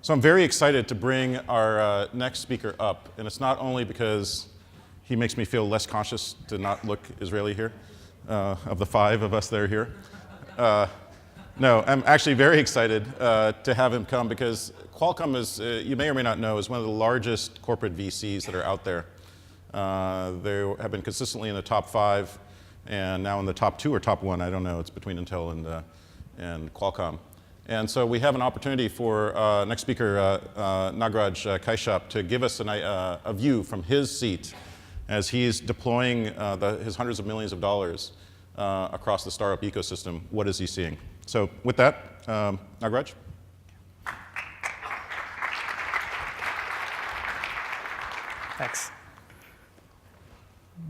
So I'm very excited to bring our next speaker up, and it's not only because he makes me feel less conscious to not look Israeli here, of the 5 of us that are here. No, I'm actually very excited to have him come because Qualcomm is, you may or may not know, is one of the largest corporate VCs that are out there. They have been consistently in the top 5, and now in the top 2 or top 1, I don't know, it's between Intel and Qualcomm. And so we have an opportunity for next speaker, Nagraj Kashyap, to give us a view from his seat as he's deploying his hundreds of millions of dollars across the startup ecosystem. What is he seeing? So with that, Nagraj. Thanks.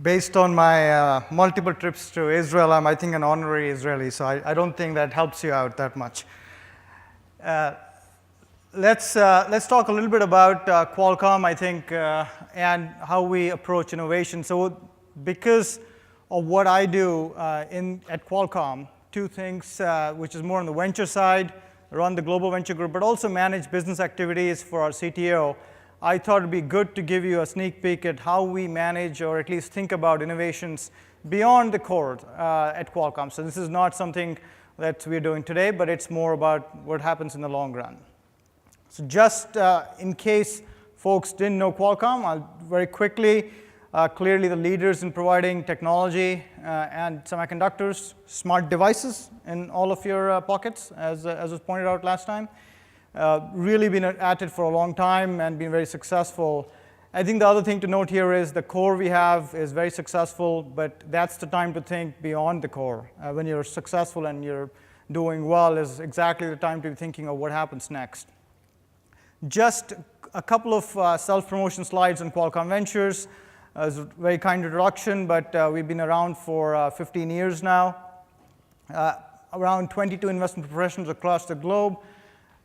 Based on my multiple trips to Israel, I'm, I think, an honorary Israeli, so I don't think that helps you out that much. Let's talk a little bit about Qualcomm, I think, and how we approach innovation. So because of what I do at Qualcomm, 2 things, which is more on the venture side, run the global venture group, but also manage business activities for our CTO, I thought it'd be good to give you a sneak peek at how we manage or at least think about innovations beyond the core at Qualcomm. So this is not something that we're doing today, but it's more about what happens in the long run. So just in case folks didn't know Qualcomm, I'll very quickly, clearly the leaders in providing technology and semiconductors, smart devices in all of your pockets, as was pointed out last time. Really been at it for a long time and been very successful. I think the other thing to note here is the core we have is very successful, but that's the time to think beyond the core. When you're successful and you're doing well is exactly the time to be thinking of what happens next. Just a couple of self-promotion slides on Qualcomm Ventures. It's a very kind introduction, but we've been around for 15 years now. Around 22 investment professionals across the globe.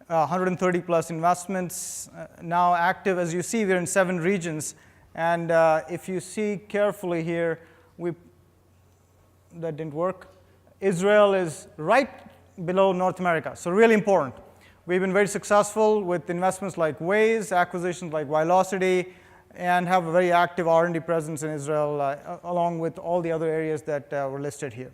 130 plus investments now active. As you see, we're in 7 regions. And if you see carefully here, that didn't work. Israel is right below North America, so really important. We've been very successful with investments like Waze, acquisitions like Velocity, and have a very active R&D presence in Israel, along with all the other areas that were listed here.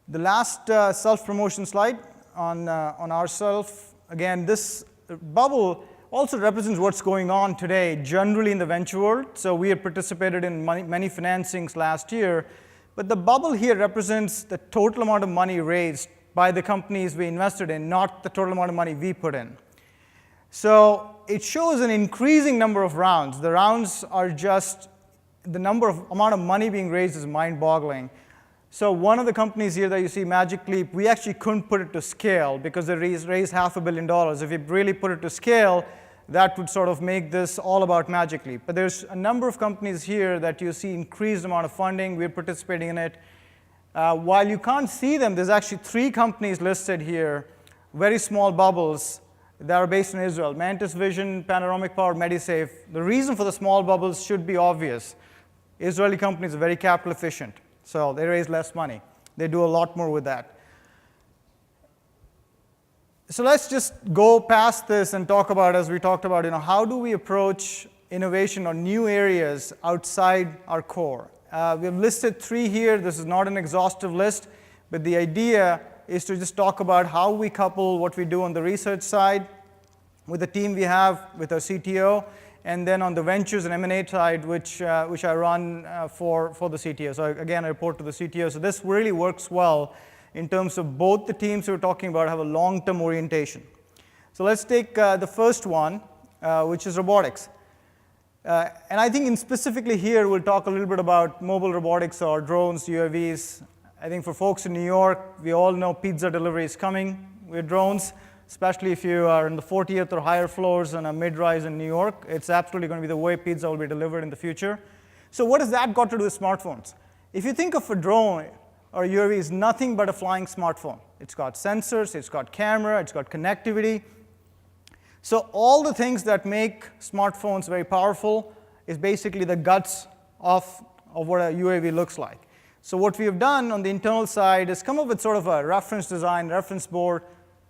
The last self-promotion slide on ourselves. Again, this bubble also represents what's going on today, generally in the venture world. So we have participated in many financings last year. But the bubble here represents the total amount of money raised by the companies we invested in, not the total amount of money we put in. So it shows an increasing number of rounds. The rounds are just, the amount of money being raised is mind-boggling. So one of the companies here that you see, Magic Leap, we actually couldn't put it to scale because they raised $500 million. If we really put it to scale, that would sort of make this all about Magic Leap. But there's a number of companies here that you see increased amount of funding. We're participating in it. While you can't see them, there's actually 3 companies listed here, very small bubbles that are based in Israel. Mantis Vision, Panoramic Power, Medisafe. The reason for the small bubbles should be obvious. Israeli companies are very capital efficient. So they raise less money. They do a lot more with that. So let's just go past this and talk about, as we talked about, how do we approach innovation on new areas outside our core? We have listed 3 here. This is not an exhaustive list, but the idea is to just talk about how we couple what we do on the research side with the team we have with our CTO, and then on the ventures and M&A side, which I run for the CTO. So again, I report to the CTO. So this really works well in terms of both the teams we're talking about have a long-term orientation. So let's take the first one, which is robotics. And I think specifically here, we'll talk a little bit about mobile robotics or drones, UAVs. I think for folks in New York, we all know pizza delivery is coming with drones, especially if you are in the 40th or higher floors on a mid-rise in New York. It's absolutely going to be the way pizza will be delivered in the future. So what has that got to do with smartphones? If you think of a drone or a UAV, it's nothing but a flying smartphone. It's got sensors, it's got camera, it's got connectivity. So all the things that make smartphones very powerful is basically the guts of what a UAV looks like. So what we have done on the internal side is come up with sort of a reference design, reference board,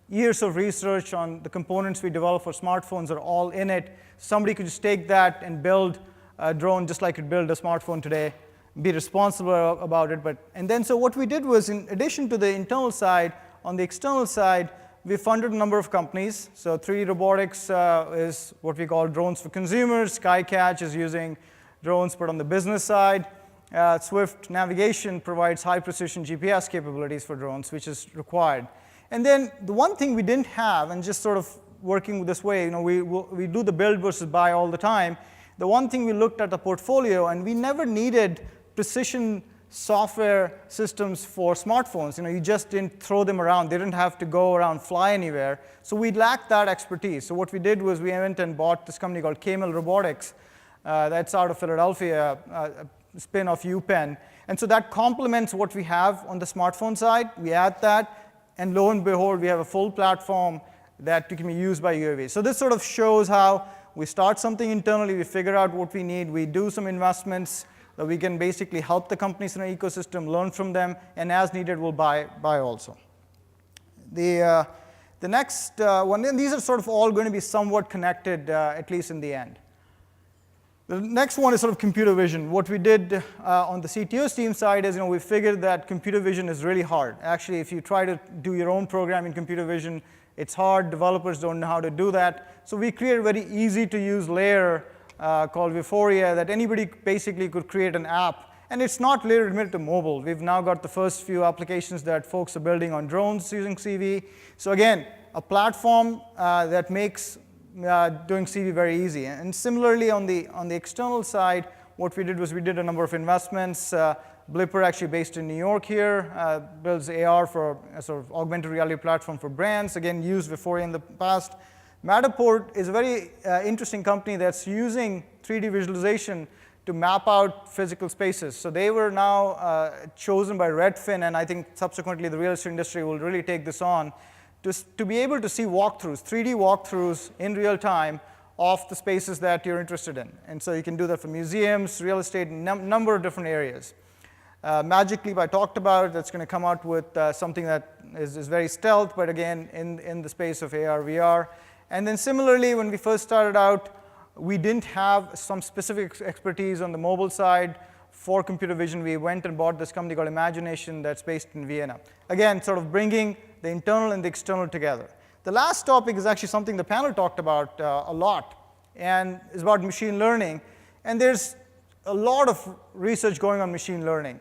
years of research on the components we develop for smartphones are all in it. Somebody could just take that and build a drone just like you'd build a smartphone today, be responsible about it. And then so what we did was, in addition to the internal side, on the external side, we funded a number of companies. So 3D Robotics is what we call drones for consumers. SkyCatch is using drones, but on the business side. Swift Navigation provides high-precision GPS capabilities for drones, which is required. And then the one thing we didn't have, and just sort of working this way, we do the build versus buy all the time. The one thing we looked at the portfolio, and we never needed precision software systems for smartphones. You just didn't throw them around. They didn't have to go around, fly anywhere. So we lacked that expertise. So what we did was we went and bought this company called Camel Robotics. That's out of Philadelphia, a spin of UPenn. And so that complements what we have on the smartphone side. We add that, and lo and behold, we have a full platform that can be used by UAVs. So this sort of shows how we start something internally, we figure out what we need, we do some investments that we can basically help the companies in our ecosystem, learn from them, and as needed, we'll buy also. The next one, and these are sort of all going to be somewhat connected, at least in the end. The next one is sort of computer vision. What we did on the CTO's team side is, we figured that computer vision is really hard. Actually, if you try to do your own program in computer vision, it's hard. Developers don't know how to do that. So we created a very easy-to-use layer called Vuforia that anybody basically could create an app. And it's not later admitted to mobile. We've now got the first few applications that folks are building on drones using CV. So again, a platform that makes doing CV very easy. And similarly, on the external side, what we did was we did a number of investments. Blipper, actually based in New York here, builds AR for a sort of augmented reality platform for brands. Again, used Vuforia in the past. Matterport is a very interesting company that's using 3D visualization to map out physical spaces. So they were now chosen by Redfin, and I think subsequently the real estate industry will really take this on, to be able to see walkthroughs, 3D walkthroughs in real time of the spaces that you're interested in. And so you can do that for museums, real estate, number of different areas. Magic Leap I talked about, that's going to come out with something that is very stealth, but again, in the space of AR, VR. And then similarly, when we first started out, we didn't have some specific expertise on the mobile side for computer vision. We went and bought this company called Imagination that's based in Vienna. Again, sort of bringing the internal and the external together. The last topic is actually something the panel talked about a lot, and is about machine learning. And there's a lot of research going on machine learning.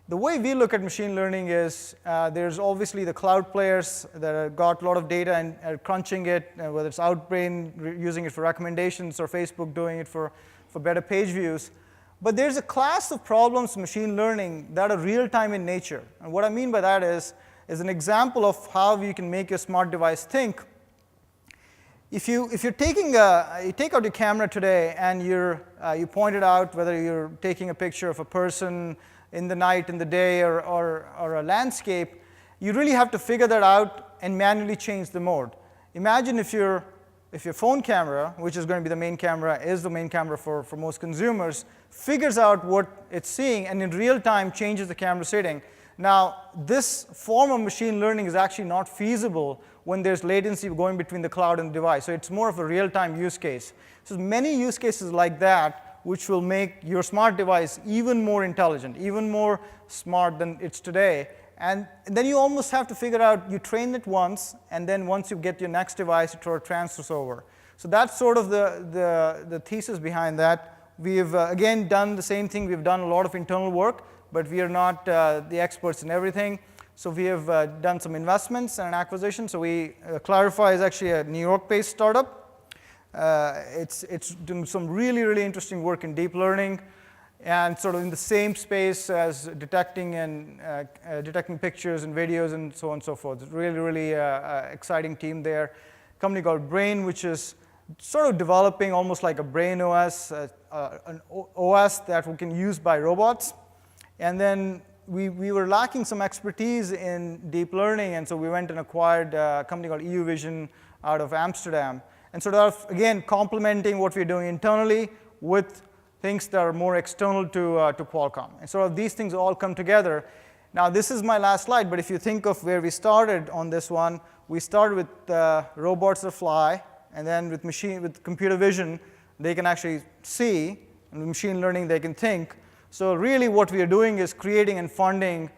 The way we look at machine learning is there's obviously the cloud players that have got a lot of data and are crunching it, whether it's Outbrain using it for recommendations or Facebook doing it for better page views. But there's a class of problems in machine learning that are real-time in nature. And what I mean by that is an example of how you can make your smart device think. If you're taking you take out your camera today and you point it out, whether you're taking a picture of a person in the night, in the day, or a landscape, you really have to figure that out and manually change the mode. Imagine if your phone camera, which is going to be the main camera, is the main camera for most consumers, figures out what it's seeing and in real time changes the camera setting. Now, this form of machine learning is actually not feasible when there's latency going between the cloud and the device. So it's more of a real-time use case. So many use cases like that which will make your smart device even more intelligent, even more smart than it's today. And then you almost have to figure out, you train it once, and then once you get your next device, it sort of transfers over. So that's sort of the thesis behind that. We've, again, done the same thing. We've done a lot of internal work, but we are not the experts in everything. So we have done some investments and an acquisition. So Clarify is actually a New York-based startup. It's doing some really, really interesting work in deep learning, and sort of in the same space as detecting pictures and videos and so on and so forth. It's really, really exciting team there. A company called Brain, which is sort of developing almost like a brain OS, an OS that we can use by robots. And then we were lacking some expertise in deep learning, and so we went and acquired a company called EU Vision out of Amsterdam. And sort of, again, complementing what we're doing internally with things that are more external to Qualcomm. And sort of these things all come together. Now, this is my last slide, but if you think of where we started on this one, we started with robots that fly, and then with computer vision, they can actually see, and with machine learning, they can think. So really what we are doing is creating and funding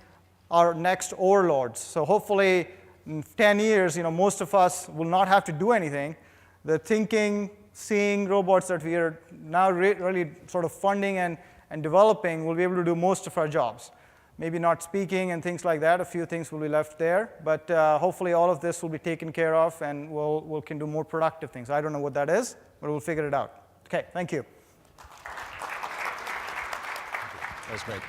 our next overlords. So hopefully in 10 years, most of us will not have to do anything. The thinking, seeing robots that we are now really sort of funding and developing will be able to do most of our jobs. Maybe not speaking and things like that. A few things will be left there. But hopefully all of this will be taken care of, and we can do more productive things. I don't know what that is, but we'll figure it out. OK, thank you. That was great.